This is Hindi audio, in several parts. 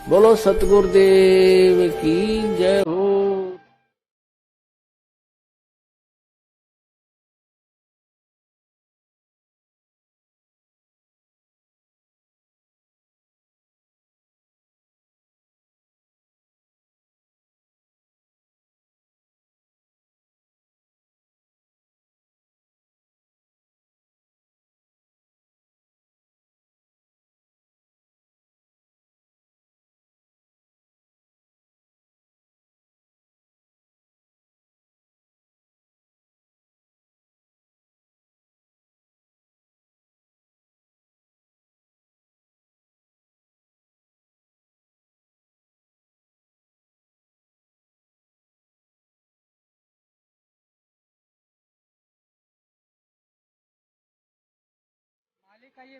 बोलो सतगुरुदेव की जय हो। मालिक का ये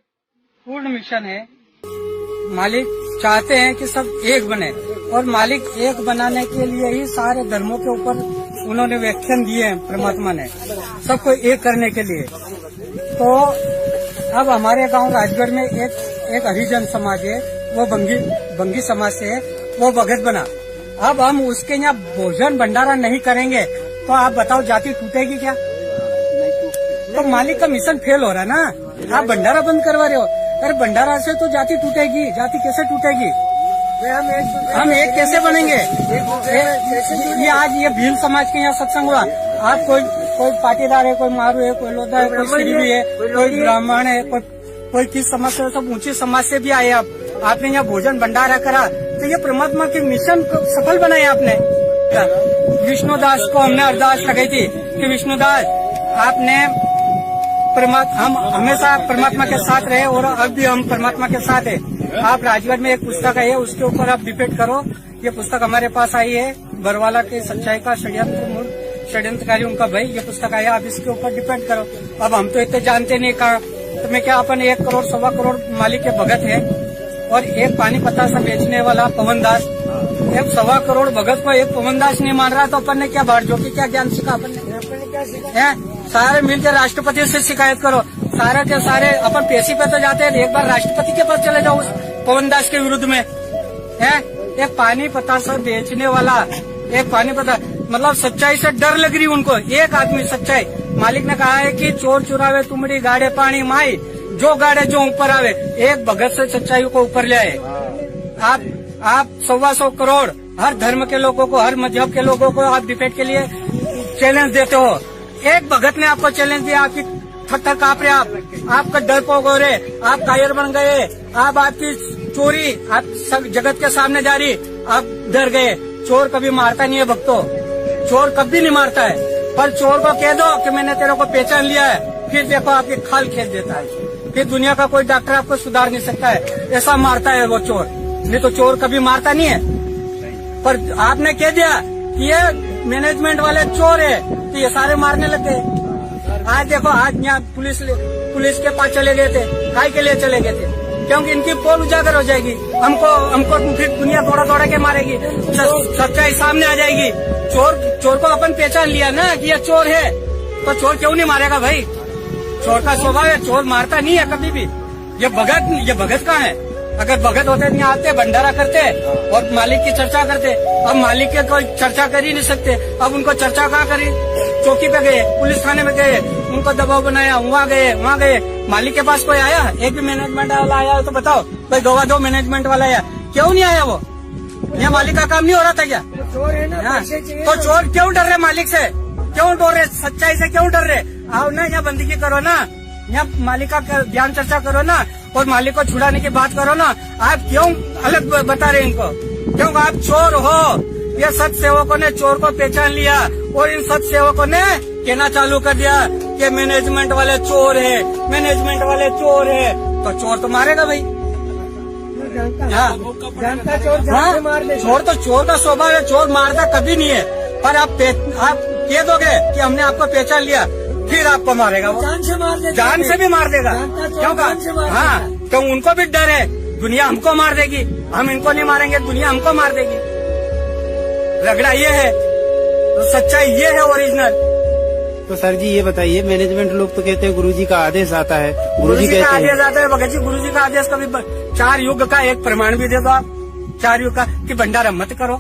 पूर्ण मिशन है। मालिक चाहते हैं कि सब एक बने और मालिक एक बनाने के लिए ही सारे धर्मों के ऊपर उन्होंने व्याख्यान दिए हैं। परमात्मा ने सबको एक करने के लिए। तो अब हमारे गांव राजगढ़ में एक हरिजन समाज है, वो बंगी समाज से है, वो भगत बना। अब हम उसके यहाँ भोजन भंडारा नहीं करेंगे तो आप बताओ जाति टूटेगी क्या? तो मालिक का मिशन फेल हो रहा है ना। आप भंडारा बंद करवा रहे हो। अरे भंडारा से तो जाति टूटेगी। जाति कैसे टूटेगी? हम एक कैसे बनेंगे? ये आज ये भील समाज के यहाँ सत्संग हुआ। आप कोई पाटीदार है, कोई मारू है, कोई लोधा है, कोई सिरवी है, कोई ब्राह्मण है, कोई किस समाज से, सब ऊंची समाज से भी आए। आपने यहाँ भोजन भंडारा करा तो ये परमात्मा के मिशन को सफल बनाया आपने। विष्णुदास को हमने अरदास लगाई थी कि विष्णुदास आपने हम हमेशा परमात्मा के साथ रहे और अब भी हम परमात्मा के साथ है। आप राजगढ़ में एक पुस्तक है, उसके ऊपर आप डिपेंड करो। ये पुस्तक हमारे पास आई है, बरवाला के सच्चाई का षड्यंत्रकारी उनका भाई, ये पुस्तक आई है, आप इसके ऊपर डिपेंड करो। अब हम तो इतने जानते नहीं कहा तो मैं क्या, अपन 1 करोड़ 1.25 करोड़ मालिक के भगत है और एक पानी पत्ता सा बेचने वाला पवन दास, एक 1.25 करोड़ भगत को एक पवन दास नहीं मान रहा तो अपन ने क्या बाढ़ जो क्या ज्ञान सीखा? अपन ने क्या सीखा? सारे मिलकर राष्ट्रपति से शिकायत करो। सारे के सारे अपन पेशी पे तो जाते हैं, एक बार राष्ट्रपति के पास चले जाओ उस पवन दास के विरुद्ध में। है एक पानी पता से बेचने वाला, एक पानी पता, मतलब सच्चाई से डर लग रही उनको। एक आदमी सच्चाई, मालिक ने कहा है कि चोर चुरावे तुमड़ी गाड़े पानी माई, जो गाड़े जो ऊपर आवे। एक भगत से सच्चाई को ऊपर ले आए। आप 125 करोड़ हर धर्म के लोगों को, हर मजहब के लोगों को आप डिबेट के लिए चैलेंज देते हो। एक भगत ने आपको चैलेंज दिया, आपकी थर कांप रहे, आपका डर पोग हो रहे, आप कायर बन गए, आपकी चोरी आप सब जगत के सामने जा रही, आप डर गए। चोर कभी मारता नहीं है भक्तों, चोर कभी नहीं मारता है। पर चोर को कह दो कि मैंने तेरे को पहचान लिया है, फिर देखो आपकी खाल खींच देता है। फिर दुनिया का कोई डॉक्टर आपको सुधार नहीं सकता है, ऐसा मारता है वो चोर। नहीं तो चोर कभी मारता नहीं है। पर आपने कह दिया कि ये मैनेजमेंट वाले चोर है तो ये सारे मारने लग गए। आज देखो, आज यहाँ पुलिस के पास चले गए थे, काय के लिए चले गए थे? क्योंकि इनकी पोल उजागर हो जाएगी, हमको फिर दुनिया दौड़ा के मारेगी, सच्चाई सामने आ जाएगी। चोर को अपन पहचान लिया ना कि ये चोर है, तो चोर क्यों नहीं मारेगा भाई? चोर का स्वभाव है, चोर मारता नहीं है कभी भी। ये भगत कहाँ है? अगर भगत होते नहीं आते, भंडारा करते और मालिक की चर्चा करते। अब मालिक के कोई चर्चा कर ही नहीं सकते। अब उनको चर्चा कहाँ करी? चौकी पे गए, पुलिस थाने में गए, उनको दबाव बनाया, वहाँ गए। मालिक के पास कोई आया? एक भी मैनेजमेंट वाला आया तो बताओ, भाई गवा दो मैनेजमेंट वाला आया, क्यों नहीं आया? वो यहाँ मालिक का काम नहीं हो रहा था क्या? चोर है ना, तो चोर क्यों डर रहे मालिक से? क्यों डर रहे? सच्चाई से क्यों डर रहे? आओ ना, यहाँ बंदगी करो ना, यहाँ मालिक का ज्ञान चर्चा करो ना और मालिक को छुड़ाने की बात करो ना। आप क्यों अलग बता रहे इनको? क्यों आप चोर हो? ये सत सेवकों ने चोर को पहचान लिया और इन सत सेवकों ने कहना चालू कर दिया कि मैनेजमेंट वाले चोर है, मैनेजमेंट वाले चोर है। तो चोर तो मारेगा भाई। चोर तो चोर का स्वभाव है, चोर मारता कभी नहीं है। पर आप कह दोगे कि हमने आपको पहचान लिया, फिर आपको मारेगा वो, जान से भी मार देगा। क्यों? हाँ, क्यों? उनको भी डर है, दुनिया हमको मार देगी, हम इनको नहीं मारेंगे, दुनिया हमको मार देगी। रगड़ा ये है, तो सच्चाई ये है ओरिजिनल। तो सर जी ये बताइए, मैनेजमेंट लोग तो कहते हैं गुरुजी का आदेश आता है, गुरुजी का आदेश आता है। भगत जी, गुरुजी का आदेश कभी 4 युग का एक प्रमाण भी दे दो आप 4 युग का कि भंडारा मत करो।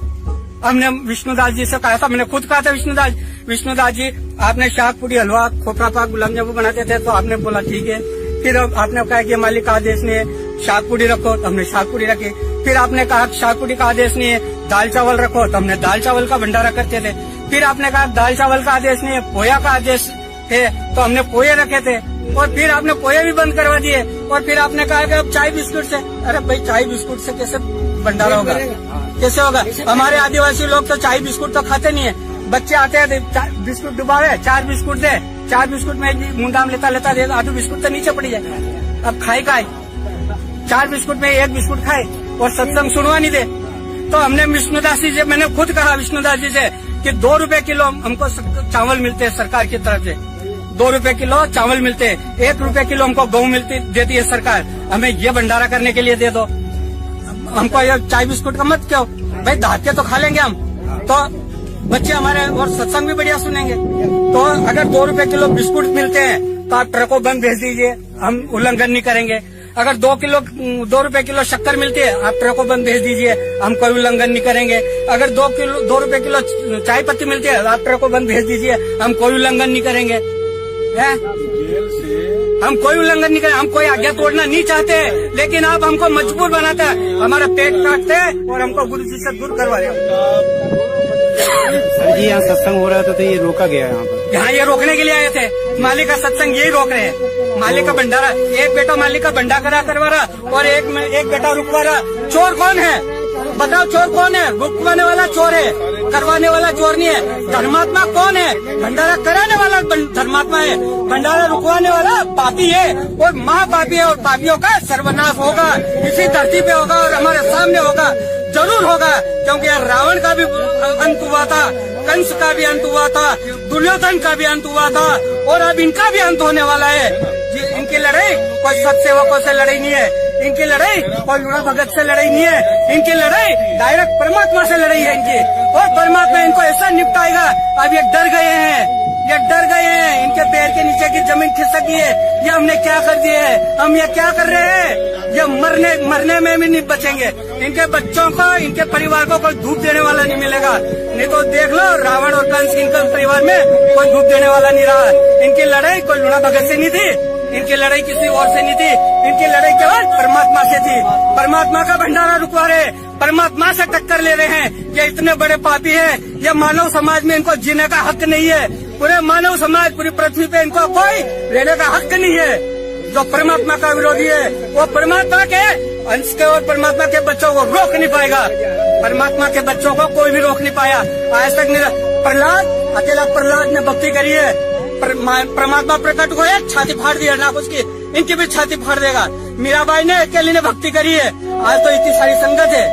हमने विष्णुदास जी से कहा था, मैंने खुद कहा था विष्णुदास जी आपने शाक पूरी हलवा खोपरा पाक गुलाब जामुन बनाते थे, तो आपने बोला ठीक है। फिर आपने कहा कि मालिक का आदेश नहीं है शाक पूरी रखो, तो हमने शाक पूरी रखी। फिर आपने कहा शाक पूरी का आदेश नहीं है दाल चावल रखो, तो हमने दाल चावल का भंडारा करते थे। फिर आपने कहा दाल चावल का आदेश नहीं है पोया का आदेश है, तो हमने पोहे रखे थे। और फिर आपने पोहे भी बंद करवा दिए। और फिर आपने कहा कि अब चाय बिस्कुट से, अरे भाई चाय बिस्कुट से कैसे भंडारा होगा, कैसे होगा? हमारे आदिवासी लोग तो चाय बिस्कुट तो खाते नहीं है। बच्चे आते हैं बिस्कुट डुबावे, 4 बिस्कुट दे, 4 बिस्कुट में मुंडाम लेता दे, आधु बिस्कुट तो नीचे पड़ी जाए। अब खाए 4 बिस्कुट में 1 बिस्कुट खाए और सत्संग सुनवा नहीं दे। तो हमने विष्णुदास जी से, मैंने खुद कहा विष्णुदास जी से कि 2 रुपए किलो हमको चावल मिलते हैं सरकार की तरफ से, 2 रुपए किलो चावल मिलते हैं, 1 रुपए किलो हमको गेहूं देती है सरकार, हमें ये भंडारा करने के लिए दे दो। हमको ये चाय बिस्कुट का मत क्यों भाई, धाके तो खा लेंगे हम, तो बच्चे हमारे और सत्संग भी बढ़िया सुनेंगे। तो अगर 2 रुपए किलो बिस्कुट मिलते हैं तो आप ट्रकों बंद भेज दीजिए, हम उल्लंघन नहीं करेंगे। अगर 2 रुपए किलो शक्कर मिलती है आप ट्रकों बंद भेज दीजिए, हम कोई उल्लंघन नहीं करेंगे। अगर 2 रुपए किलो चाय पत्ती मिलती है आप ट्रकों बंद भेज दीजिए, हम कोई उल्लंघन नहीं करेंगे। हम कोई उल्लंघन नहीं करें, हम कोई आज्ञा तोड़ना नहीं चाहते, लेकिन आप हमको मजबूर बनाते हैं, हमारा पेट काटते हैं और हमको गुरु जी से दूर करवा रहे हो। सर जी यहाँ सत्संग हो रहा था तो ये रोका गया यहाँ ये रोकने के लिए आए थे। मालिक का सत्संग यही रोक रहे हैं। मालिक का भंडारा, एक बेटा मालिक का भंडारा करवा रहा और एक बेटा रुकवा रहा। चोर कौन है बताओ, चोर कौन है? रुकवाने वाला चोर है, करवाने वाला चोर नहीं है। धर्मात्मा कौन है? भंडारा कराने वाला धर्मात्मा है, भंडारा रुकवाने वाला पापी है और महापापी है। और पापियों का सर्वनाश होगा, इसी धरती पे होगा और हमारे सामने होगा, जरूर होगा। क्योंकि रावण का भी अंत हुआ था, कंस का भी अंत हुआ था, दुर्योधन का भी अंत हुआ था और अब इनका भी अंत होने वाला है। इनकी लड़ाई कोई सत्सेवकों से लड़ाई नहीं है, इनकी लड़ाई कोई लूणा भगत से लड़ाई नहीं है, इनकी लड़ाई डायरेक्ट परमात्मा से लड़ाई है इनकी। और परमात्मा इनको ऐसा निपटाएगा। अब ये डर गए हैं, ये डर गए हैं, इनके पैर के नीचे की जमीन खिसक गई है। ये हमने क्या कर दिए है, हम ये क्या कर रहे हैं? ये मरने में भी नहीं बचेंगे। इनके बच्चों को, इनके परिवार को कोई धूप देने वाला नहीं मिलेगा। नहीं तो देख लो रावण और कंस, इनके परिवार में कोई धूप देने वाला नहीं रहा। इनकी लड़ाई कोई लूणा भगत से नहीं थी, इनकी लड़ाई किसी और से नहीं थी, इनकी लड़ाई केवल परमात्मा से थी। परमात्मा का भंडारा रुकवा रहे, परमात्मा से टक्कर ले रहे हैं। ये इतने बड़े पापी है, ये मानव समाज में इनको जीने का हक नहीं है। पूरे मानव समाज, पूरी पृथ्वी पे इनको कोई रहने का हक नहीं है। जो परमात्मा का विरोधी है वो परमात्मा के अंश के और परमात्मा के बच्चों को रोक नहीं पाएगा। परमात्मा के बच्चों को कोई भी रोक नहीं पाया आज तक। प्रहलाद, अकेला प्रहलाद ने भक्ति करी है, परमात्मा प्रकट हुए, छाती फाड़ दिया ना उसकी, इनकी भी छाती फाड़ देगा। मीराबाई ने अकेली ने भक्ति करी है, आज तो इतनी सारी संगत है।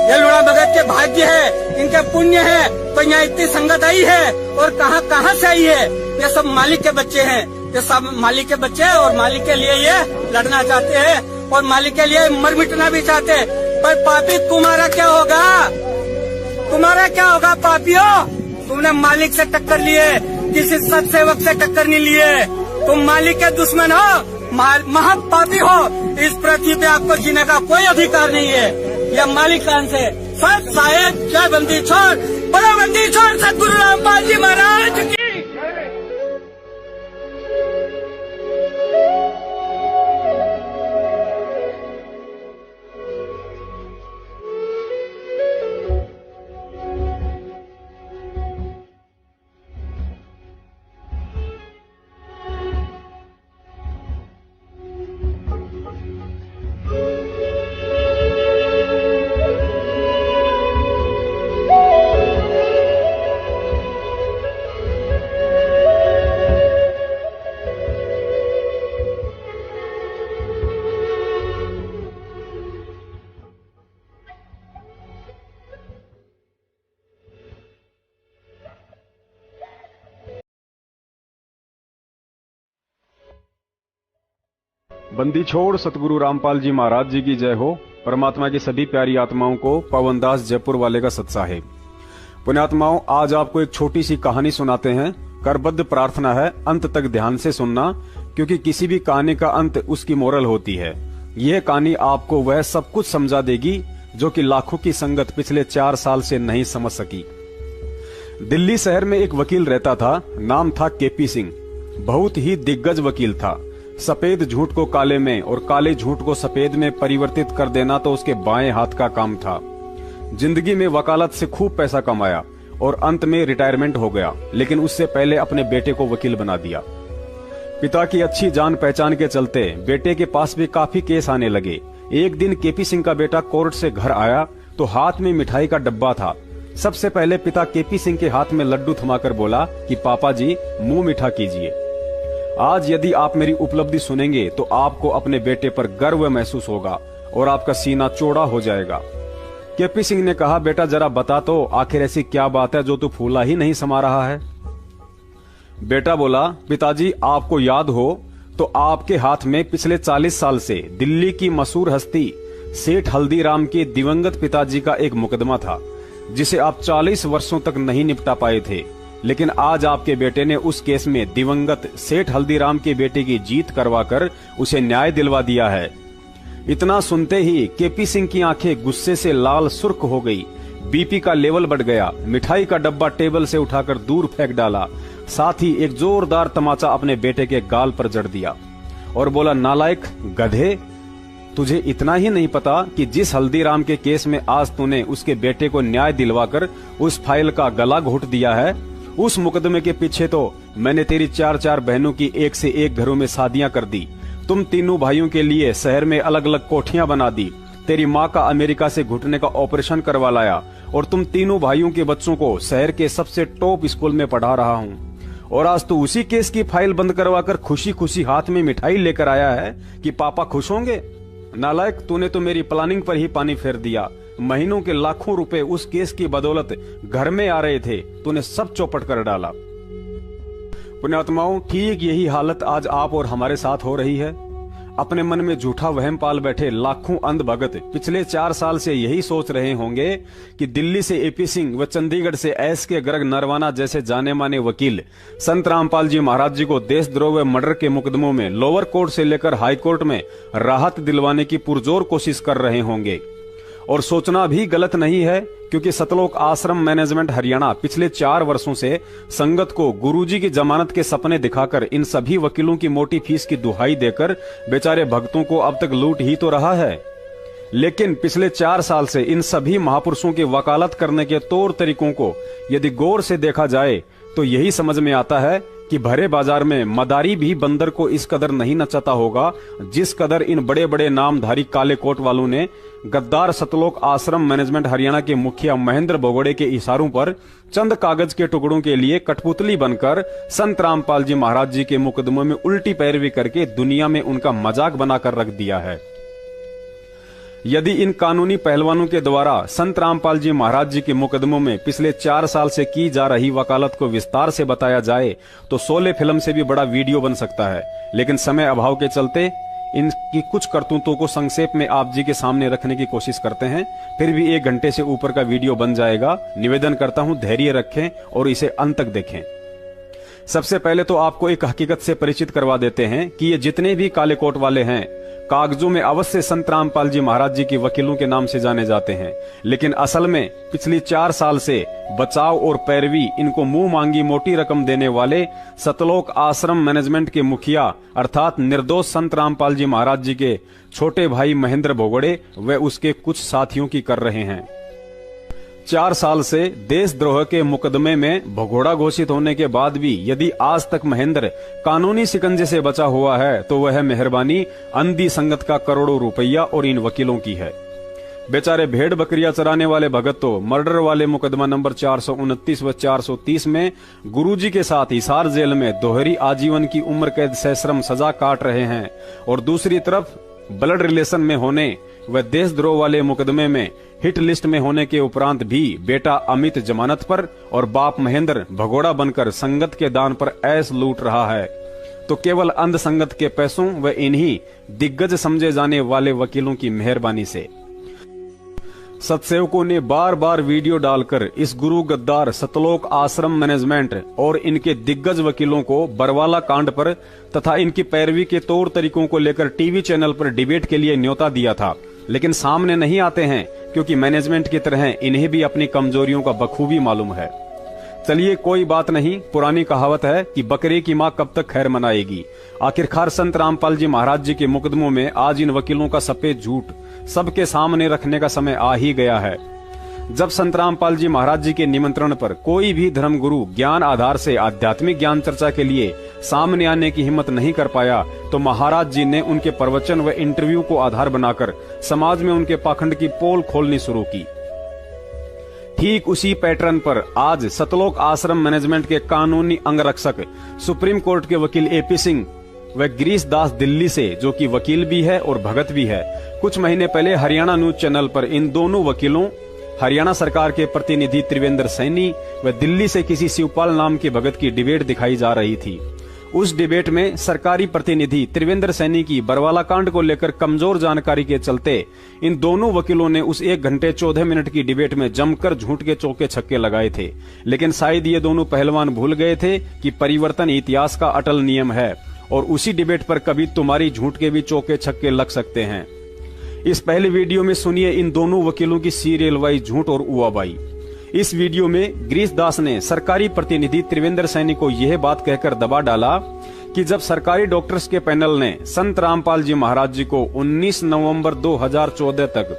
ये लूणा भगत के भाग्य है, इनके पुण्य है, तो यहाँ इतनी संगत आई है। और कहाँ से आई है? ये सब मालिक के बच्चे हैं, ये सब मालिक के बच्चे हैं और मालिक के लिए ये लड़ना चाहते हैं और मालिक के लिए मर मिटना भी चाहते हैं। पर पापी तुम्हारा क्या होगा? तुम्हारा क्या होगा पापियों? तुमने मालिक से टक्कर लिए, किसी सत्सेवक से टक्कर नहीं लिए। तुम मालिक के दुश्मन हो, महापापी हो। इस पृथ्वी पे आपको जीने का कोई अधिकार नहीं है। यह मालिक कान से सत साहेब जय बंदी छोड़, बड़ा बंदी छोड़, सतगुरु रामपाल जी महाराज की। बंदी छोड़ सतगुरु रामपाल जी महाराज जी की जय हो। परमात्मा की सभी प्यारी आत्माओं को पवनदास जयपुर वाले का सत साहेब। पुण्यात्माओं, आज आपको एक छोटी सी कहानी सुनाते हैं। करबद्ध प्रार्थना है अंत तक ध्यान से सुनना, क्योंकि किसी भी कहानी का अंत उसकी मोरल होती है। यह कहानी आपको वह सब कुछ समझा देगी जो कि लाखों की संगत पिछले 4 साल से नहीं समझ सकी। दिल्ली शहर में एक वकील रहता था, नाम था केपी सिंह। बहुत ही दिग्गज वकील था। सफेद झूठ को काले में और काले झूठ को सफेद में परिवर्तित कर देना तो उसके बाएं हाथ का काम था। जिंदगी में वकालत से खूब पैसा कमाया और अंत में रिटायरमेंट हो गया, लेकिन उससे पहले अपने बेटे को वकील बना दिया। पिता की अच्छी जान पहचान के चलते बेटे के पास भी काफी केस आने लगे। एक दिन केपी सिंह का बेटा कोर्ट से घर आया तो हाथ में मिठाई का डब्बा था। सबसे पहले पिता केपी सिंह के हाथ में लड्डू थमाकर बोला कि पापा जी मुंह मीठा कीजिए। आज यदि आप मेरी उपलब्धि सुनेंगे तो आपको अपने बेटे पर गर्व महसूस होगा और आपका सीना चौड़ा हो जाएगा। केपी सिंह ने कहा, बेटा जरा बता तो आखिर ऐसी क्या बात है जो तू फूला ही नहीं समा रहा है। बेटा बोला, पिताजी आपको याद हो तो आपके हाथ में पिछले 40 साल से दिल्ली की मशहूर हस्ती सेठ हल्दीराम के दिवंगत पिताजी का एक मुकदमा था, जिसे आप 40 वर्षों तक नहीं निपटा पाए थे। लेकिन आज आपके बेटे ने उस केस में दिवंगत सेठ हल्दीराम के बेटे की जीत करवाकर उसे न्याय दिलवा दिया है। इतना सुनते ही केपी सिंह की आंखें गुस्से से लाल सुर्ख हो गई। बीपी का लेवल बढ़ गया। मिठाई का डब्बा टेबल से उठाकर दूर फेंक डाला। साथ ही एक जोरदार तमाचा अपने बेटे के गाल पर जड़ दिया और बोला, नालायक गधे, तुझे इतना ही नहीं पता कि जिस हल्दीराम के केस में आज तूने उसके बेटे को न्याय दिलवाकर उस फाइल का गला घोट दिया है, उस मुकदमे के पीछे तो मैंने तेरी 4 बहनों की एक से एक घरों में शादियां कर दी। तुम तीनों भाइयों के लिए शहर में अलग अलग कोठियां बना दी। तेरी माँ का अमेरिका से घुटने का ऑपरेशन करवा लाया और तुम तीनों भाइयों के बच्चों को शहर के सबसे टॉप स्कूल में पढ़ा रहा हूँ। और आज तो उसी केस की फाइल बंद करवाकर खुशी खुशी हाथ में मिठाई लेकर आया है कि पापा खुश होंगे। नालायक, तूने तो मेरी प्लानिंग पर ही पानी फेर दिया। महीनों के लाखों रुपए उस केस की बदौलत घर में आ रहे थे, तूने सब चौपट कर डाला। पुण्यात्माओं, ठीक यही हालत आज आप और हमारे साथ हो रही है। अपने मन में झूठा वहम पाल बैठे लाखों अंध भगत पिछले 4 साल से यही सोच रहे होंगे कि दिल्ली से एपी सिंह व चंडीगढ़ से एस के गर्ग नरवाना जैसे जाने माने वकील संत रामपाल जी महाराज जी को देशद्रोह व मर्डर के मुकदमों में लोअर कोर्ट से लेकर हाई कोर्ट में राहत दिलवाने की पुरजोर कोशिश कर रहे होंगे। और सोचना भी गलत नहीं है, क्योंकि सतलोक आश्रम मैनेजमेंट हरियाणा पिछले 4 वर्षों से संगत को गुरुजी की जमानत के सपने दिखाकर इन सभी वकीलों की मोटी फीस की दुहाई देकर बेचारे भक्तों को अब तक लूट ही तो रहा है। लेकिन पिछले 4 साल से इन सभी महापुरुषों के वकालत करने के तौर तरीकों को यदि गौर से देखा जाए तो यही समझ में आता है कि भरे बाजार में मदारी भी बंदर को इस कदर नहीं नचाता होगा जिस कदर इन बड़े बड़े नामधारी काले कोट वालों ने गद्दार सतलोक आश्रम मैनेजमेंट हरियाणा के मुखिया महेंद्र भगोड़े के इशारों पर चंद कागज के टुकड़ों के लिए कठपुतली बनकर संत रामपाल जी महाराज जी के मुकदमों में उल्टी पैरवी करके दुनिया में उनका मजाक बनाकर रख दिया है। यदि इन कानूनी पहलवानों के द्वारा संत रामपाल जी महाराज जी के मुकदमों में पिछले 4 साल से की जा रही वकालत को विस्तार से बताया जाए तो 16 फिल्म से भी बड़ा वीडियो बन सकता है। लेकिन समय अभाव के चलते इनकी कुछ करतूतों को संक्षेप में आप जी के सामने रखने की कोशिश करते हैं। फिर भी 1 घंटे से ऊपर का वीडियो बन जाएगा। निवेदन करता हूं, धैर्य रखें और इसे अंत तक देखें। सबसे पहले तो आपको एक हकीकत से परिचित करवा देते हैं कि ये जितने भी काले कोट वाले हैं कागजों में अवश्य संत रामपाल जी महाराज जी के वकीलों के नाम से जाने जाते हैं, लेकिन असल में पिछली 4 साल से बचाव और पैरवी इनको मुंह मांगी मोटी रकम देने वाले सतलोक आश्रम मैनेजमेंट के मुखिया अर्थात निर्दोष संत रामपाल जी महाराज जी के छोटे भाई महेंद्र भगोड़े व उसके कुछ साथियों की कर रहे हैं। 4 साल से देशद्रोह के मुकदमे में भगोड़ा घोषित होने के बाद भी यदि आज तक महेंद्र कानूनी शिकंजे से बचा हुआ है तो वह मेहरबानी अंधी संगत का करोड़ों रुपया और इन वकीलों की है। बेचारे भेड़ बकरियां चराने वाले भगत तो मर्डर वाले मुकदमा नंबर 429 व 430 में गुरुजी के साथ हिसार जेल में दोहरी आजीवन की उम्र कैद सश्रम सजा काट रहे हैं, और दूसरी तरफ ब्लड रिलेशन में होने व देशद्रोह वाले मुकदमे में हिट लिस्ट में होने के उपरांत भी बेटा अमित जमानत पर और बाप महेंद्र भगोड़ा बनकर संगत के दान पर ऐश लूट रहा है। तो केवल अंध संगत के पैसों व इन्हीं दिग्गज समझे जाने वाले वकीलों की मेहरबानी से सत्सेवकों ने बार बार वीडियो डालकर इस गुरु गद्दार सतलोक आश्रम मैनेजमेंट और इनके दिग्गज वकीलों को बरवाला कांड पर तथा इनकी पैरवी के तौर तरीकों को लेकर टीवी चैनल पर डिबेट के लिए न्योता दिया था, लेकिन सामने नहीं आते हैं क्योंकि मैनेजमेंट की तरह इन्हें भी अपनी कमजोरियों का बखूबी मालूम है। चलिए कोई बात नहीं, पुरानी कहावत है कि बकरे की मां कब तक खैर मनाएगी। आखिरकार संत रामपाल जी महाराज जी के मुकदमों में आज इन वकीलों का सफेद झूठ सबके सामने रखने का समय आ ही गया है। जब संत रामपाल जी महाराज जी के निमंत्रण पर कोई भी धर्मगुरु ज्ञान आधार से आध्यात्मिक ज्ञान चर्चा के लिए सामने आने की हिम्मत नहीं कर पाया, तो महाराज जी ने उनके प्रवचन व इंटरव्यू को आधार बनाकर समाज में उनके पाखंड की पोल खोलनी शुरू की। ठीक उसी पैटर्न पर आज सतलोक आश्रम मैनेजमेंट के कानूनी अंगरक्षक सुप्रीम कोर्ट के वकील एपी सिंह व गिरीश दास दिल्ली से, जो कि वकील भी है और भगत भी है, कुछ महीने पहले हरियाणा न्यूज चैनल पर इन दोनों वकीलों, हरियाणा सरकार के प्रतिनिधि त्रिवेंद्र सैनी व दिल्ली से किसी शिवपाल नाम के भगत की डिबेट दिखाई जा रही थी। उस डिबेट में सरकारी प्रतिनिधि त्रिवेंद्र सैनी की बरवाला कांड को लेकर कमजोर जानकारी के चलते इन दोनों वकीलों ने उस 1 घंटे 14 मिनट की डिबेट में जमकर झूठ के चौके छक्के लगाए थे। लेकिन शायद ये दोनों पहलवान भूल गए थे कि परिवर्तन इतिहास का अटल नियम है और उसी डिबेट पर कभी तुम्हारी झूठ के भी चौके छक्के लग सकते हैं। इस पहले वीडियो में सुनिए इन दोनों वकीलों की सीरियल वाइज झूठ और उवाबाई। इस वीडियो में गिरीश दास ने सरकारी प्रतिनिधि त्रिवेंद्र सैनी को यह बात कहकर दबा डाला कि जब सरकारी डॉक्टर्स के पैनल ने संत रामपाल जी महाराज जी को 19 नवंबर 2014 तक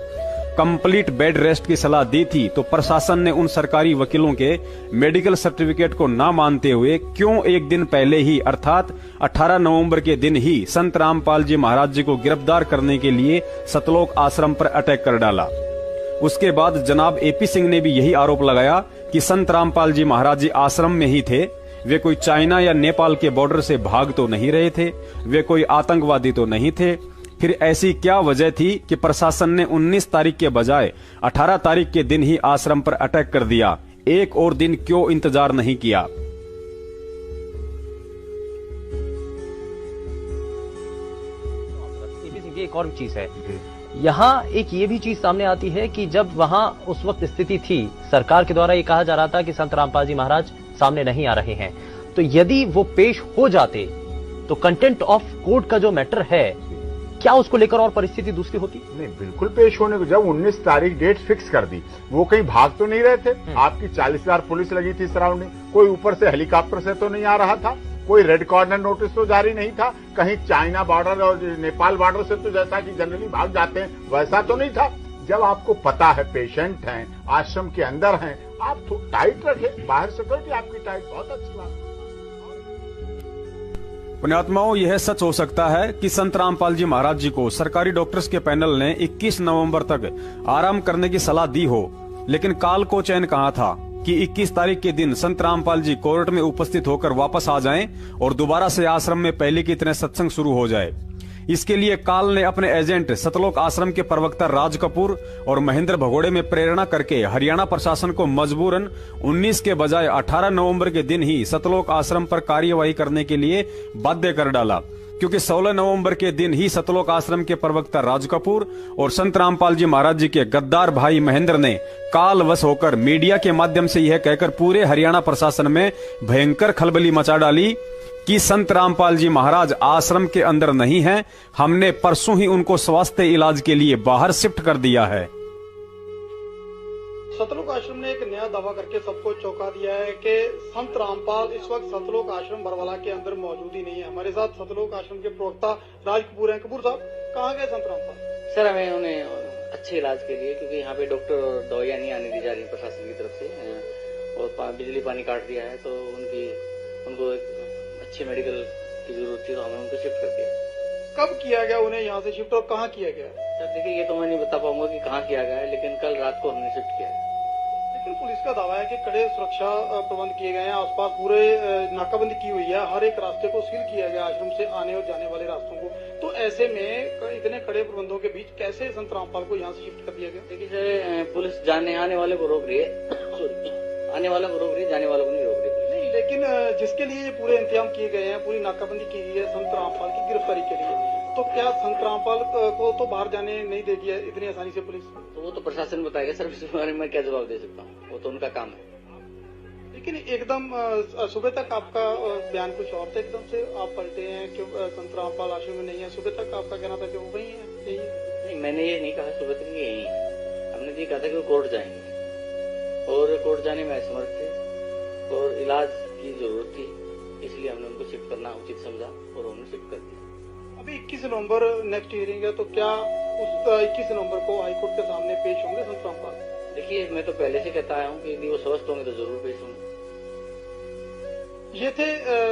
कंप्लीट बेड रेस्ट की सलाह दी थी, तो प्रशासन ने उन सरकारी वकीलों के मेडिकल सर्टिफिकेट को ना मानते हुए क्यों एक दिन पहले ही अर्थात 18 नवंबर के दिन ही संत रामपाल जी महाराज जी को गिरफ्तार करने के लिए सतलोक आश्रम पर अटैक कर डाला। उसके बाद जनाब एपी सिंह ने भी यही आरोप लगाया कि संत रामपाल जी महाराज जी आश्रम में ही थे, वे कोई चाइना या नेपाल के बॉर्डर से भाग तो नहीं रहे थे, वे कोई आतंकवादी तो नहीं थे। फिर ऐसी क्या वजह थी कि प्रशासन ने 19 तारीख के बजाय 18 तारीख के दिन ही आश्रम पर अटैक कर दिया? एक और दिन क्यों इंतजार नहीं किया? एक और चीज है, यहाँ एक ये भी चीज सामने आती है कि जब वहां उस वक्त स्थिति थी, सरकार के द्वारा ये कहा जा रहा था कि संत रामपाल जी महाराज सामने नहीं आ रहे हैं, तो यदि वो पेश हो जाते तो कंटेंट ऑफ कोर्ट का जो मैटर है, क्या उसको लेकर और परिस्थिति दूसरी होती? नहीं, बिल्कुल पेश होने को। जब 19 तारीख डेट फिक्स कर दी, वो कहीं भाग तो नहीं रहे थे। आपकी 40,000 पुलिस लगी थी सराउंडिंग, कोई ऊपर से हेलीकॉप्टर से तो नहीं आ रहा था, कोई रेड कॉर्नर नोटिस तो जारी नहीं था, कहीं चाइना बॉर्डर और नेपाल बॉर्डर से तो जैसा कि जनरली भाग जाते हैं वैसा तो नहीं था। जब आपको पता है पेशेंट हैं, आश्रम के अंदर हैं, आप तो टाइट रखें, बाहर सिक्योरिटी आपकी टाइट, बहुत अच्छी बात। पुण्यात्माओं, यह सच हो सकता है कि संत रामपाल जी महाराज जी को सरकारी डॉक्टर्स के पैनल ने 21 नवंबर तक आराम करने की सलाह दी हो, लेकिन काल को चैन कहा था कि 21 तारीख के दिन संत रामपाल जी कोर्ट में उपस्थित होकर वापस आ जाएं और दोबारा से आश्रम में पहले की तरह सत्संग शुरू हो जाए। इसके लिए काल ने अपने एजेंट सतलोक आश्रम के प्रवक्ता राज कपूर और महेंद्र भगोड़े में प्रेरणा करके हरियाणा प्रशासन को मजबूरन 19 के बजाय 18 नवंबर के दिन ही सतलोक आश्रम पर कार्यवाही करने के लिए बाध्य कर डाला, क्योंकि 16 नवंबर के दिन ही सतलोक आश्रम के प्रवक्ता राज कपूर और संत रामपाल जी महाराज जी के गद्दार भाई महेंद्र ने कालवश होकर मीडिया के माध्यम से यह कहकर पूरे हरियाणा प्रशासन में भयंकर खलबली मचा डाली कि संत रामपाल जी महाराज आश्रम के अंदर नहीं हैं, हमने परसों ही उनको स्वास्थ्य इलाज के लिए बाहर शिफ्ट कर दिया है। सतलोक आश्रम ने एक नया दावा करके सबको चौंका दिया है कि संत रामपाल इस वक्त सतलोक आश्रम बरवाला के अंदर मौजूद ही नहीं है। हमारे साथ सतलोक आश्रम के प्रवक्ता राज कपूर हैं। कपूर साहब, कहाँ गए संत रामपाल? सर, हमें उन्हें अच्छे इलाज के लिए, क्योंकि यहाँ पे डॉक्टर और दवाइयाँ नहीं आने दी जा रही प्रशासन की तरफ से, और बिजली पानी काट दिया है, तो उनको एक अच्छे मेडिकल की जरूरत थी, तो हमने उनको शिफ्ट कर दिया। कब किया गया उन्हें यहाँ से शिफ्ट और कहाँ किया गया? सर देखिए, ये तो मैं नहीं बता पाऊंगा कि कहाँ किया गया है, लेकिन कल रात को हमने शिफ्ट किया है। लेकिन पुलिस का दावा है कि कड़े सुरक्षा प्रबंध किए गए हैं, आसपास पूरे नाकाबंदी की हुई है, हर एक रास्ते को सील किया गया आश्रम से आने और जाने वाले रास्तों को। तो ऐसे में इतने कड़े प्रबंधों के बीच कैसे संत रामपाल को यहाँ से शिफ्ट कर दिया गया? देखिए सर, पुलिस आने वाले को रोक रही है, आने वाले को रोक रही है, जाने वालों को नहीं रोक रही। नहीं, लेकिन जिसके लिए ये पूरे इंतजाम किए गए हैं, पूरी नाकाबंदी की गई है संत रामपाल की गिरफ्तारी के लिए, तो क्या संत रामपाल को तो बाहर जाने नहीं देगी है इतनी आसानी से पुलिस? तो वो तो प्रशासन बताएगा सर, इस बारे में क्या जवाब दे सकता हूँ, वो तो उनका काम है। लेकिन एकदम सुबह तक आपका बयान कुछ और था, एकदम से आप पलटे हैं कि संत रामपाल आश्रम में नहीं है। सुबह तक आपका कहना था कि वो वही है, यही है। नहीं, मैंने ये नहीं कहा सुबह तक यही है। हमने ये कहा था कि वो कोर्ट जाएंगे और कोर्ट जाने में असमर्थ थे और इलाज की जरूरत थी, इसलिए हमने उनको शिफ्ट करना उचित समझा और हमने शिफ्ट कर दिया। अभी 21 नवंबर नेक्स्ट हियरिंग है, तो क्या उस 21 नवंबर को हाईकोर्ट के सामने पेश होंगे संत रामपाल? देखिए, मैं तो पहले से कहता आया हूँ कि यदि वो स्वस्थ होंगे तो जरूर पेश होंगे। ये थे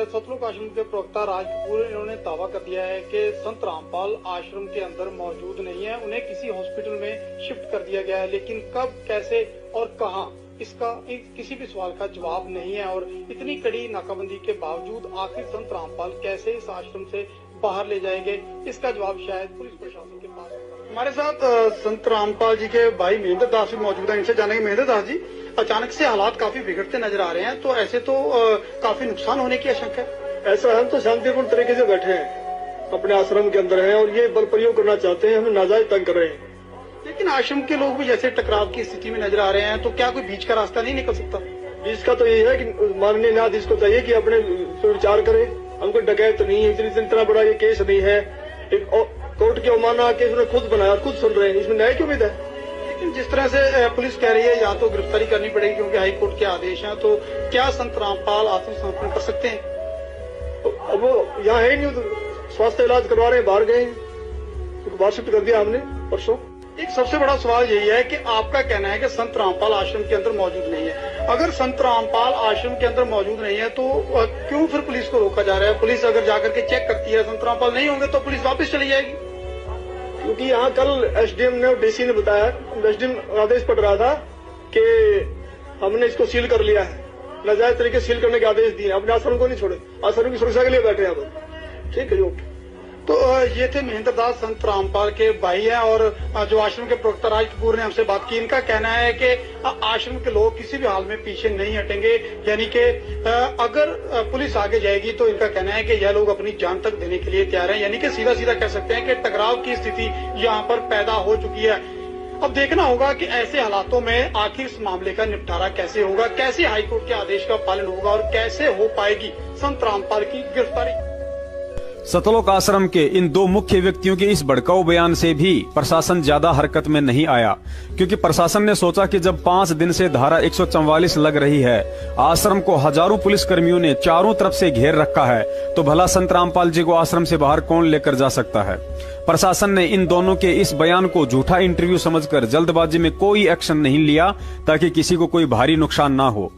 सतलोक आश्रम के प्रवक्ता राज कपूर। इन्होंने दावा कर दिया है कि संत रामपाल आश्रम के अंदर मौजूद नहीं है, उन्हें किसी हॉस्पिटल में शिफ्ट कर दिया गया है, लेकिन कब, कैसे और कहां, इसका किसी भी सवाल का जवाब नहीं है। और इतनी कड़ी नाकाबंदी के बावजूद आखिर संत रामपाल कैसे इस आश्रम से बाहर ले जाएंगे, इसका जवाब शायद पुलिस प्रशासन के पास होगा। हमारे साथ संत रामपाल जी के भाई महेंद्र दास भी मौजूद है, इनसे जानेंगे। महेंद्र दास जी, अचानक से हालात काफी बिगड़ते नजर आ रहे हैं, तो ऐसे तो काफी नुकसान होने की आशंका है। ऐसा हम तो शांतिपूर्ण तरीके से बैठे हैं, अपने आश्रम के अंदर हैं और ये बल प्रयोग करना चाहते हैं, हमें नाजायज तंग कर रहे हैं। लेकिन आश्रम के लोग भी जैसे टकराव की स्थिति में नजर आ रहे हैं, तो क्या कोई बीच का रास्ता नहीं निकल सकता? बीच का तो यही है कि माननीय न्यायाधीश को चाहिए कि अपने विचार करे। हमको डकैत नहीं है, इतना बड़ा ये केस नहीं है, एक कोर्ट की अवमानना केस उन्होंने खुद बनाया, खुद सुन रहे हैं, इसमें न्याय की उम्मीद है। लेकिन जिस तरह से पुलिस कह रही है या तो गिरफ्तारी करनी पड़ेगी क्योंकि हाईकोर्ट के आदेश हैं, तो क्या संत रामपाल आत्मसमर्पण कर सकते हैं? अब वो यहाँ है नहीं, तो स्वास्थ्य इलाज करवा रहे हैं, बाहर गए हैं, बाहर शिफ्ट कर दिया हमने परसों। एक सबसे बड़ा सवाल यही है कि आपका कहना है कि संत रामपाल आश्रम के अंदर मौजूद नहीं है। अगर संत रामपाल आश्रम के अंदर मौजूद नहीं है तो क्यों फिर पुलिस को रोका जा रहा है? पुलिस अगर जाकर के चेक करती है, संत रामपाल नहीं होंगे तो पुलिस वापस चली जाएगी। क्योंकि यहाँ कल एसडीएम ने और डीसी ने बताया, एसडीएम आदेश पड़ रहा था कि हमने इसको सील कर लिया है, नाजायज तरीके से सील करने के आदेश दिए, अपने आश्रम को नहीं छोड़े, आश्रम की सुरक्षा के लिए बैठे हैं। ठीक है जी, ओके। तो ये थे महेंद्र दास, संत रामपाल के भाई हैं और जो आश्रम के प्रवक्ता राज कपूर ने हमसे बात की। इनका कहना है कि आश्रम के लोग किसी भी हाल में पीछे नहीं हटेंगे, यानी कि अगर पुलिस आगे जाएगी तो इनका कहना है कि यह लोग अपनी जान तक देने के लिए तैयार हैं। यानी कि सीधा सीधा कह सकते हैं कि टकराव की स्थिति यहाँ पर पैदा हो चुकी है। अब देखना होगा कि ऐसे हालातों में आखिर इस मामले का निपटारा कैसे होगा, कैसे हाईकोर्ट के आदेश का पालन होगा और कैसे हो पाएगी संत रामपाल की गिरफ्तारी। सतलोक आश्रम के इन दो मुख्य व्यक्तियों के इस भड़काऊ बयान से भी प्रशासन ज्यादा हरकत में नहीं आया, क्योंकि प्रशासन ने सोचा कि जब 5 दिन से धारा 144 लग रही है, आश्रम को हजारों पुलिसकर्मियों ने चारों तरफ से घेर रखा है, तो भला संत रामपाल जी को आश्रम से बाहर कौन लेकर जा सकता है। प्रशासन ने इन दोनों के इस बयान को झूठा इंटरव्यू समझकर जल्दबाजी में कोई एक्शन नहीं लिया ताकि किसी को कोई भारी नुकसान ना हो।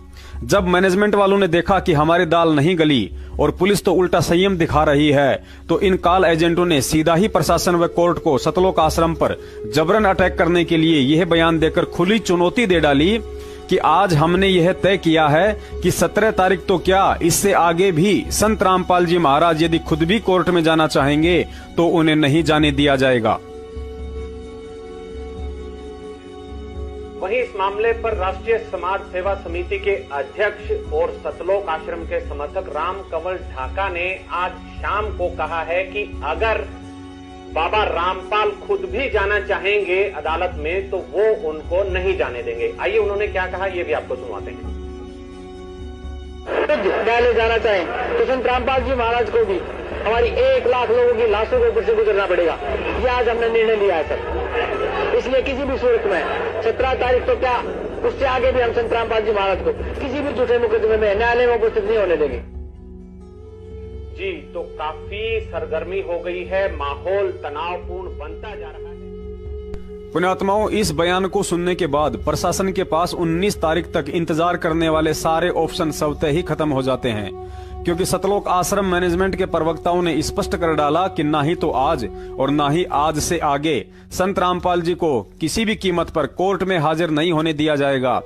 जब मैनेजमेंट वालों ने देखा कि हमारी दाल नहीं गली और पुलिस तो उल्टा संयम दिखा रही है, तो इन काल एजेंटों ने सीधा ही प्रशासन व कोर्ट को सतलोक आश्रम पर जबरन अटैक करने के लिए यह बयान देकर खुली चुनौती दे डाली कि आज हमने यह तय किया है कि 17 तारीख तो क्या, इससे आगे भी संत रामपाल जी महाराज यदि खुद भी कोर्ट में जाना चाहेंगे तो उन्हें नहीं जाने दिया जाएगा। वहीं इस मामले पर राष्ट्रीय समाज सेवा समिति के अध्यक्ष और सतलोक आश्रम के समर्थक राम कंवल ढाका ने आज शाम को कहा है कि अगर बाबा रामपाल खुद भी जाना चाहेंगे अदालत में तो वो उनको नहीं जाने देंगे। आइए उन्होंने क्या कहा ये भी आपको सुनवाते हैं। पहले जाना चाहें तो संत रामपाल जी महाराज को भी हमारी 1 लाख लोगों की लाशों के ऊपर से गुजरना पड़ेगा, ये आज हमने निर्णय लिया है सर। इसलिए किसी भी सूरत में 17 तारीख तो क्या, उससे आगे भी हम संत रामपाल जी महाराज को किसी भी झूठे मुकदमे में न्यायालय में उपस्थित नहीं होने देंगे। जी, तो काफी सरगर्मी हो गई है, माहौल तनावपूर्ण बनता जा रहा है। पुण्यात्माओं, इस बयान को सुनने के बाद प्रशासन के पास 19 तारीख तक इंतजार करने वाले सारे ऑप्शन स्वतः ही खत्म हो जाते हैं, क्योंकि सतलोक आश्रम मैनेजमेंट के प्रवक्ताओं ने स्पष्ट कर डाला कि ना ही तो आज और ना ही आज से आगे संत रामपाल जी को किसी भी कीमत पर कोर्ट में हाजिर नहीं होने दिया जाएगा।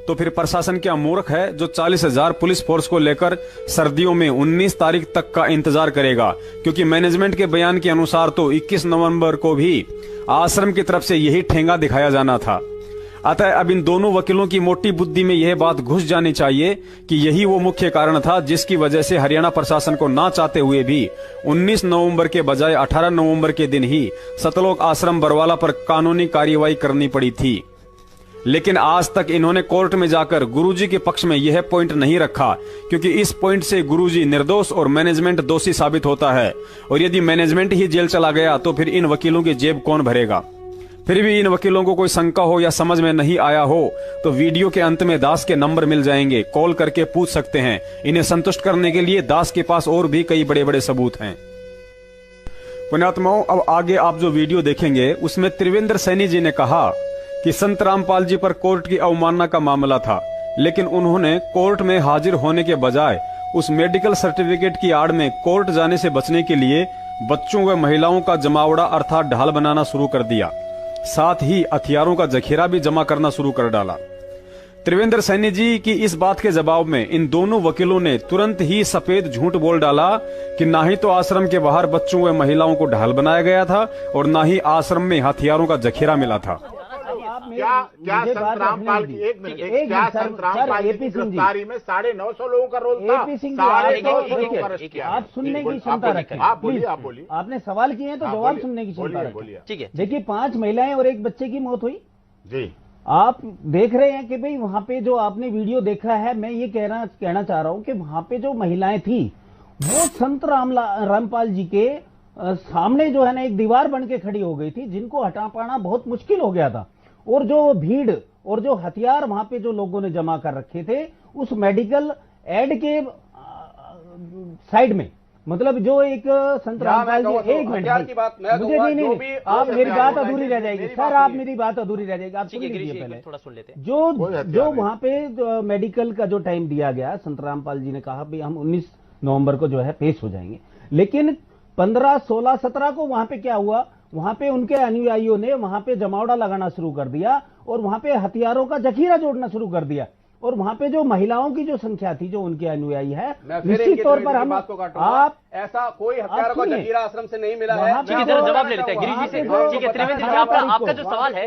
तो फिर प्रशासन क्या मूर्ख है जो 40,000 पुलिस फोर्स को लेकर सर्दियों में 19 तारीख तक का इंतजार करेगा, क्योंकि मैनेजमेंट के बयान के अनुसार तो 21 नवंबर को भी आश्रम की तरफ से यही ठेंगा दिखाया जाना था। अतः अब इन दोनों वकीलों की मोटी बुद्धि में यह बात घुस जानी चाहिए कि यही वो मुख्य कारण था जिसकी वजह से हरियाणा प्रशासन को ना चाहते हुए भी 19 नवंबर के बजाय 18 नवंबर के दिन ही सतलोक आश्रम बरवाला पर कानूनी कार्रवाई करनी पड़ी थी। लेकिन आज तक इन्होंने कोर्ट में जाकर गुरुजी के पक्ष में यह पॉइंट नहीं रखा, क्योंकि इस पॉइंट से गुरुजी निर्दोष और मैनेजमेंट दोषी साबित होता है, और यदि मैनेजमेंट ही जेल चला गया तो फिर इन वकीलों की जेब कौन भरेगा। फिर भी इन वकीलों को कोई शंका हो या समझ में नहीं आया हो तो वीडियो के अंत में दास के नंबर मिल जाएंगे, कॉल करके पूछ सकते हैं। इन्हें संतुष्ट करने के लिए दास के पास और भी कई बड़े बड़े सबूत हैं। पुण्यात्माओं, अब आगे आप जो वीडियो देखेंगे उसमें त्रिवेंद्र सैनी जी ने कहा कि संत रामपाल जी पर कोर्ट की अवमानना का मामला था, लेकिन उन्होंने कोर्ट में हाजिर होने के बजाय उस मेडिकल सर्टिफिकेट की आड़ में कोर्ट जाने से बचने के लिए बच्चों व महिलाओं का जमावड़ा अर्थात ढाल बनाना शुरू कर दिया। साथ ही हथियारों का जखीरा भी जमा करना शुरू कर डाला। त्रिवेंद्र सैनी जी की इस बात के जवाब में इन दोनों वकीलों ने तुरंत ही सफेद झूठ बोल डाला कि ना ही तो आश्रम के बाहर बच्चों व महिलाओं को ढाल बनाया गया था और ना ही आश्रम में हथियारों का जखीरा मिला था। क्या संत रामपाल की एक मिनट क्या संत रामपाल की गिरफ्तारी में 950 लोगों का रोल था? 950 लोगों का अरेस्ट किया। आप सुनने की क्षमता रखें। आप बोलिए। आपने सवाल किए हैं तो जवाब सुनने की क्षमता रखें। ठीक है। देखिए, 5 महिलाएं और 1 बच्चे की मौत हुई जी। आप देख रहे हैं कि भाई वहां पे जो आपने वीडियो देखा है, मैं ये कहना चाह रहा हूं कि वहां पे जो महिलाएं थी वो संत रामपाल जी के सामने जो है ना एक दीवार बन के खड़ी हो गई थी, जिनको हटा पाना बहुत मुश्किल हो गया था। और जो भीड़ और जो हथियार वहां पे जो लोगों ने जमा कर रखे थे उस मेडिकल एड के साइड में, मतलब जो एक संत रामपाल जी, एक मिनट मुझे नहीं, आप मेरी बात अधूरी रह जाएगी सर, आप मेरी बात अधूरी रह जाएगी। आप सुन लीजिए पहले, थोड़ा सुन लेते हैं। जो वहां पे मेडिकल का जो टाइम दिया गया, संत रामपाल जी ने कहा भाई हम 19 नवंबर को जो है पेश हो जाएंगे, लेकिन 15, 16, 17 को वहां पे क्या हुआ, वहां पे उनके अनुयायियों ने वहां पे जमावड़ा लगाना शुरू कर दिया और वहां पे हथियारों का जखीरा जोड़ना शुरू कर दिया। और वहां पे जो महिलाओं की जो संख्या थी जो उनके अनुयायी है, निश्चित तौर पर हम आप ऐसा कोई हथियारों का जखीरा आश्रम से नहीं मिला है। ठीक है, जरा जवाब ले लेते हैं गिरीश जी से। ठीक है त्रिवेंद्र जी, आपका जो सवाल है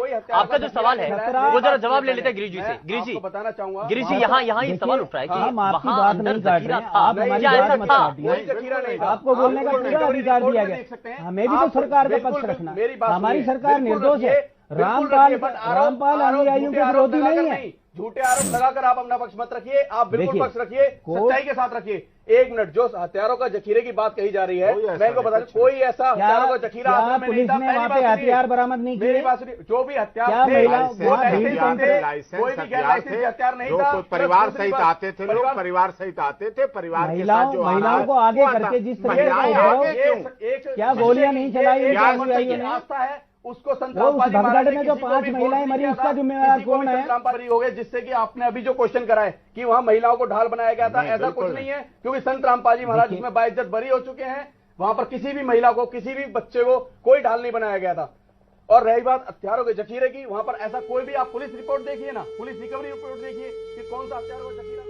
वो जरा जवाब ले लेते हैं गिरीश जी से। गिरीश जी बताना चाहूंगा, गिरीश जी यहाँ ये सवाल उठ रहा है कि हम आपकी बात नहीं काट रहे हैं, आप हमारी बात मत काटिए। आपको बोलने का पूरा अधिकार दिया गया, हमें भी तो सरकार का पक्ष रखना। हमारी सरकार निर्दोष है, रामपाल अनुयायियों के विरोधी नहीं है। झूठे आरोप लगाकर आप अपना पक्ष मत रखिए, आप बिल्कुल पक्ष रखिए, सच्चाई के साथ रखिए। 1 मिनट, जो हथियारों का जखीरे की बात कही जा रही है, मैं को बता दूं कोई ऐसा हथियारों का जखीरा आश्रम में नहीं था। वहां पे हथियार बरामद नहीं किए। मेरी बात सुनिए, जो भी हथियार थे कोई भी गैर लाइसेंसी हथियार नहीं था। परिवार सहित आते थे लोग, परिवार सहित आते थे, परिवार के साथ जो महिलाओं को आगे करके जिस तरीके क्या गोलियां नहीं चलाई आस्था है उसको संत रामपाल जी में जो 5 महिलाएं मरी उसका जिम्मेवार कौन है? रामपाल हो गए, जिससे कि आपने अभी जो क्वेश्चन करा है कि वहां महिलाओं को ढाल बनाया गया था, ऐसा कुछ नहीं है, क्योंकि संत रामपाल जी महाराज इसमें बाइज्जत बरी हो चुके हैं। वहां पर किसी भी महिला को, किसी भी बच्चे को कोई ढाल नहीं बनाया गया था। और रही बात हथियारों के जखीरे की, वहां पर ऐसा कोई भी, आप पुलिस रिपोर्ट देखिए ना, पुलिस रिकवरी रिपोर्ट देखिए कि कौन सा हथियारों का जखीरा।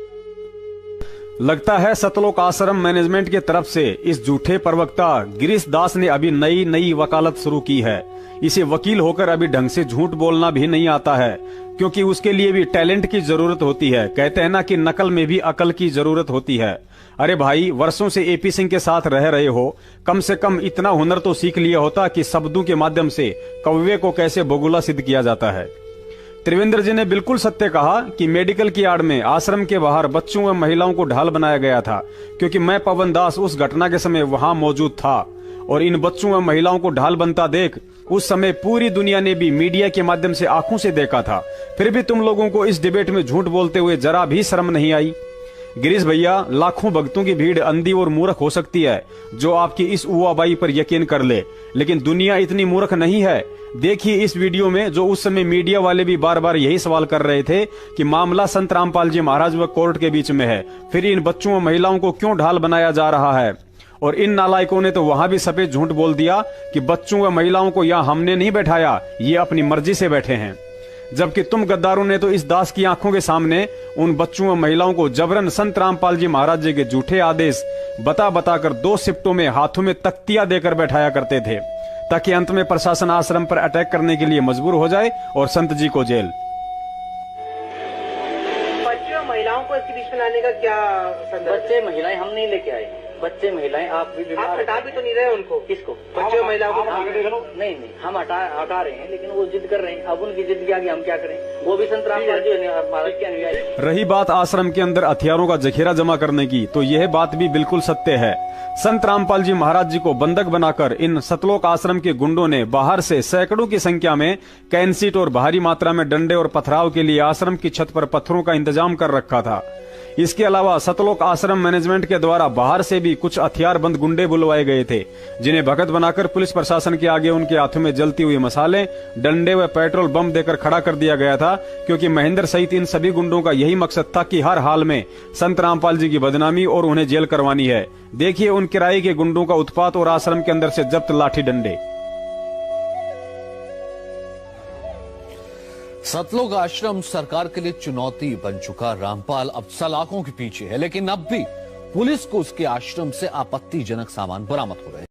लगता है सतलोक आश्रम मैनेजमेंट की तरफ से इस झूठे प्रवक्ता गिरीश दास ने अभी नई वकालत शुरू की है। इसे वकील होकर अभी ढंग से झूठ बोलना भी नहीं आता है, क्योंकि उसके लिए भी टैलेंट की जरूरत होती है। कहते हैं ना कि नकल में भी अकल की जरूरत होती है। अरे भाई, वर्षों से एपी सिंह के साथ रह रहे हो, कम से कम इतना हुनर तो सीख लिया होता कि शब्दों के माध्यम से कौवे को कैसे बगुला सिद्ध किया जाता है। त्रिवेंद्र जी ने बिल्कुल सत्य कहा कि मेडिकल की आड़ में आश्रम के बाहर बच्चों व महिलाओं को ढाल बनाया गया था, क्योंकि मैं पवन दास उस घटना के समय वहां मौजूद था और इन बच्चों व महिलाओं को ढाल बनता देख उस समय पूरी दुनिया ने भी मीडिया के माध्यम से आंखों से देखा था। फिर भी तुम लोगों को इस डिबेट में झूठ बोलते हुए जरा भी शर्म नहीं आई। गिरीश भैया, लाखों भक्तों की भीड़ अंधी और मूर्ख हो सकती है जो आपकी इस उवाबाई पर यकीन कर ले, लेकिन दुनिया इतनी मूर्ख नहीं है। देखिए इस वीडियो में जो उस समय मीडिया वाले भी बार बार यही सवाल कर रहे थे कि मामला संत रामपाल जी महाराज व कोर्ट के बीच में है, फिर इन बच्चों व महिलाओं को क्यों ढाल बनाया जा रहा है। और इन नालायकों ने तो वहां भी सफेद झूठ बोल दिया कि बच्चों व महिलाओं को यहाँ हमने नहीं बैठाया, ये अपनी मर्जी से बैठे हैं। जबकि तुम गद्दारों ने तो इस दास की आंखों के सामने उन बच्चों व महिलाओं को जबरन संत रामपाल जी महाराज जी के झूठे आदेश बता कर 2 शिफ्टों में हाथों में तख्तियां देकर बैठाया करते थे, ताकि अंत में प्रशासन आश्रम पर अटैक करने के लिए मजबूर हो जाए और संत जी को जेल। बच्चे और महिलाओं को इसके बीच में लाने का क्या संदर्भ? बच्चे महिलाएं हम नहीं लेके आए, बच्चे महिलाएं आप भी बीमार हटा भी तो नहीं रहे उनको। किसको? बच्चे महिलाओं को नहीं हम हटा रहे हैं, लेकिन वो जिद कर रहे हैं। अब उनकी जिद के आगे हम क्या करें? वो भी संत रामपाल जी महाराज के अनुयायी। रही बात आश्रम के अंदर हथियारों का जखीरा जमा करने की, तो यह बात भी बिल्कुल सत्य है। संत रामपाल जी महाराज जी को बंधक बनाकर इन सतलोक आश्रम के गुंडों ने बाहर से सैकड़ों की संख्या में कैंसीट और भारी मात्रा में डंडे और पथराव के लिए आश्रम की छत पर पत्थरों का इंतजाम कर रखा था। इसके अलावा सतलोक आश्रम मैनेजमेंट के द्वारा बाहर से भी कुछ हथियारबंद गुंडे बुलवाए गए थे, जिन्हें भगत बनाकर पुलिस प्रशासन के आगे उनके हाथों में जलती हुई मसाले, डंडे व पेट्रोल बम देकर खड़ा कर दिया गया था, क्योंकि महेंद्र सहित इन सभी गुंडों का यही मकसद था कि हर हाल में संत रामपाल जी की बदनामी और उन्हें जेल करवानी है। देखिए उन किराए के गुंडों का उत्पात और आश्रम के अंदर से जब्त लाठी डंडे। सतलोक आश्रम सरकार के लिए चुनौती बन चुका। रामपाल अब सलाखों के पीछे है, लेकिन अब भी पुलिस को उसके आश्रम से आपत्तिजनक सामान बरामद हो रहे हैं।